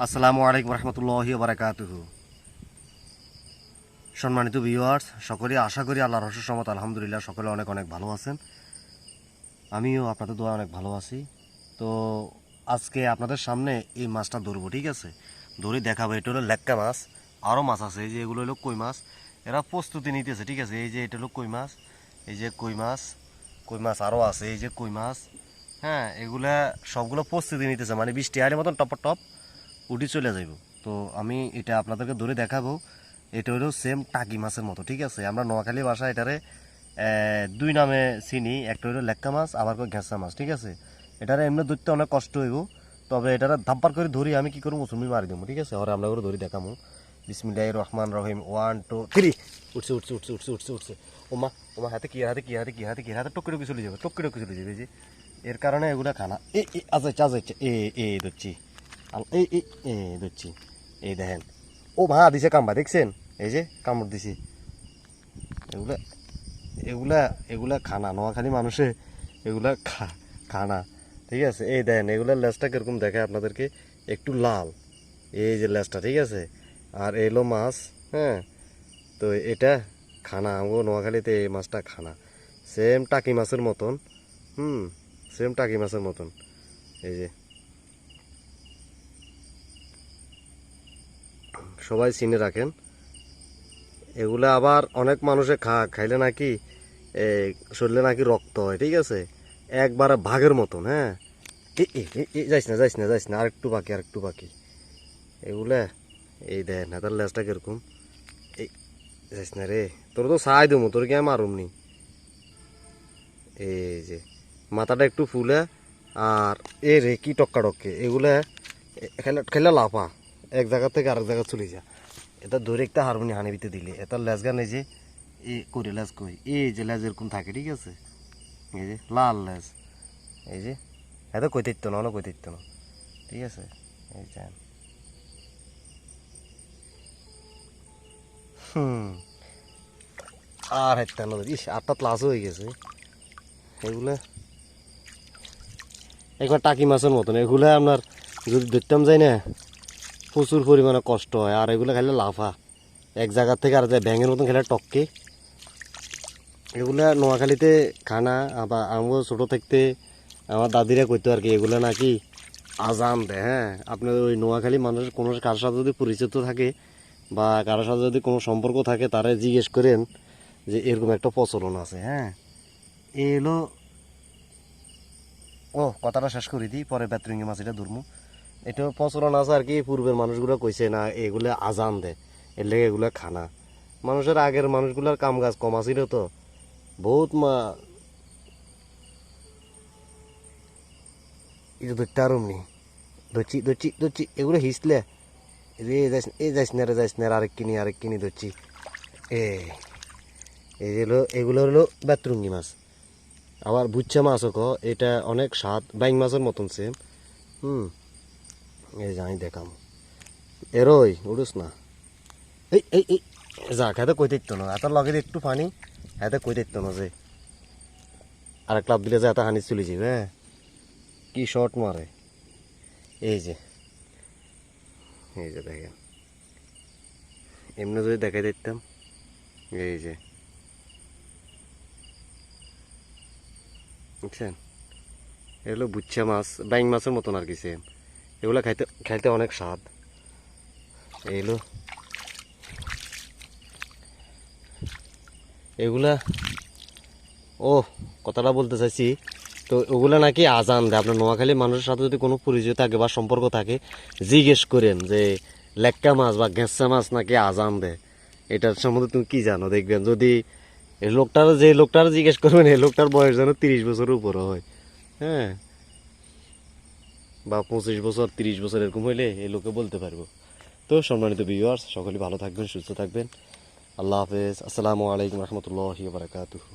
আসসালামু আলাইকুম রহমতুল্লাহি ওয়া বারাকাতুহু। সম্মানিত ভিউয়ার্স, সকলে আশা করি আল্লাহর রহমতের রহমত আলহামদুলিল্লাহ সকলে অনেক অনেক ভালো আছেন। আমিও আপনাদের দোয়া অনেক ভালো আছি। তো আজকে আপনাদের সামনে এই মাছটা ধরবো, ঠিক আছে? ধরে দেখাবো। এটা হলো লেক্কা মাছ। আরও মাছ আছে, এই যে এগুলো হলো কই মাছ। এরা প্রস্তুতি নিতেছে, ঠিক আছে? এই যে এটা হলো কই মাছ, এই যে কই মাছ, কই মাছ আরও আছে, এই যে কই মাছ। হ্যাঁ, এগুলা সবগুলো প্রস্তুতি নিতেছে, মানে বৃষ্টি আইলের মতন টপ টপ উঠে চলে যাইব। তো আমি এটা আপনাদেরকে ধরে দেখাবো। এটা হলো সেম টাকি মাছের মতো, ঠিক আছে? আমরা নোয়াখালী ভাষায় এটারে দুই নামে চিনি। একটা হলো লেক্কা মাছ, আবার ঘেঁচা মাছ, ঠিক আছে? এটারে এমনি ধরতে অনেক কষ্ট হইব, তবে এটারে ধাপ্পার করে ধরি আমি কি করবো, মুসুমি মারি দেবো, ঠিক আছে? ওরা আমরা করে ধরি দেখামো। বিসমিল্লাহির রহমান রহিম। 1 2 3। উঠছে উঠছে উঠছে উঠছে উঠছে উঠছে। ওমা ওমা, হাতে কি হাতে কি হাতে কি হাতে কি হাতে টুকি টুকি চলে যাবে, টুকি টুকি চলে যাবে। যে এর কারণে এগুলা খানা এই আজাইছে আজাইছে এই ধরছি, এই এই এই ধরছি। এই দেখেন, ও ভা দিছে কামবা, দেখছেন? এই যে কামড় দিছি। এগুলা এগুলা এগুলা খানা, নোয়াখালী মানুষে এগুলা খানা, ঠিক আছে? এই দেখেন, এগুলার লেজটা কিরকম দেখে আপনাদেরকে, একটু লাল। এই যে লেজটা, ঠিক আছে? আর এলো মাছ। হ্যাঁ, তো এটা খানা, আমগো নোয়াখালীতে এই মাছটা খানা। সেম টাকি মাছের মতন। সেম টাকি মাছের মতন। এই যে সবাই চিনে রাখেন। এগুলা আবার অনেক মানুষে খাইলে নাকি শরীরে নাকি রক্ত হয়, ঠিক আছে? একবার ভাগের মতন। হ্যাঁ, যাইস না যাইস না যাইস না, আরেকটু বাকি আরেকটু বাকি। এগুলা এই দেখ না, তার লেজটা কিরকম। এই যাইস না রে, তোর তো সাই দেবো, তোর কি আমি মারুম নি। এই যে মাথাটা একটু ফুলে, আর এ রে কি টক্কা টক্কে। এগুলা খেলা খেলা লাফা, এক জায়গা থেকে আরেক জায়গা চলে যা। এটা ধরে একটা হারমোনি হানিবিতে দিলে এটা লেজ গান, এই যে এ করে লেজ কই, এই যে লেজ এরকম থাকে, ঠিক আছে? এই যে লাল লেজ, এই যে এত কই দিত না, কই দিত না, ঠিক আছে? এই যে আর হাইতে না, ইস আটটা ক্লাস হয়ে গেছে। এগুলা একবার টাকি মাছের মতন। এগুলা আপনার যদি ধরতাম যাই না, প্রচুর পরিমাণে কষ্ট হয়। আর এগুলো খাইলে লাফা, এক জায়গার থেকে আর যায় ব্যাঙের মতন খেলে টককে। এগুলা নোয়াখালীতে খানা। আবার আমিও ছোটো থাকতে আমার দাদিরা কইতো আর কি, এগুলো নাকি আজান দেয়। হ্যাঁ, আপনার ওই নোয়াখালী মানুষের কোনো কারোর সাথে যদি পরিচিত থাকে বা কারোর সাথে যদি কোনো সম্পর্ক থাকে, তারা জিজ্ঞেস করেন যে এরকম একটা প্রচলন আছে। হ্যাঁ, এই হলো। ও কথাটা শেষ করে দিই, পরে বেতরিঙ্গি মাছ এটা ধরমু। এটা প্রচলন আছে আর কি, পূর্বের মানুষগুলো কইছে না এগুলো আজান দেয়, এর লেগে এগুলো খানা। মানুষের আগের মানুষগুলোর কাম কাজ কম আছিল তো, বহুত এটা ধরতে আরম নি। ধরছি ধরছি ধরছি, এগুলো হিসলে রে যাইস, এই যাইস না রে যাইস না, আরেক কিনি ধরছি। এ এগুলো হলো বেতরুঙ্গি মাছ। আবার বুচ্চা মাছও এটা অনেক স্বাদ, বাইং মাছের মতন সেম। এই যে আমি দেখাম, এরই উড়ুস না। এই এই এই যাক, এত কই দিত না, এত লগে একটু পানি, এত কই দিত না যে আর ক্লাব দিলে যে এত হানি চলে যাবে। হ্যাঁ, কি শর্ট মারে। এই যে এই যে দেখেন, এমনি যদি দেখাই দিতাম। এই যে বুঝছেন, এগুলো বুচ্চা মাছ, বাইং মাছের মতন আর কি সেম। এগুলো খাইতে খাইতে অনেক স্বাদ। এগুলো এগুলা ও কথাটা বলতে চাইছি, তো ওগুলা নাকি আজান দেয়। আপনার নোয়াখালী মানুষের সাথে যদি কোনো পরিচয় থাকে বা সম্পর্ক থাকে, জিজ্ঞেস করেন যে লেক্কা মাছ বা ঘেঁচা মাছ নাকি আজান দেয়। এটার সম্বন্ধে তুমি কি জানো? দেখবেন যদি যে লোকটার জিজ্ঞেস করবেন, এই লোকটার বয়স যেন 30 বছরের উপরে হয়। হ্যাঁ, বা 25 বছর 30 বছর এরকম হইলে এই লোকে বলতে পারবো। তো সম্মানিত ভিউয়ার্স, সকলে ভালো থাকবেন, সুস্থ থাকবেন। আল্লাহ হাফেজ। আসসালামু আলাইকুম রহমতুল্লাহি ওয়া বারাকাতুহু।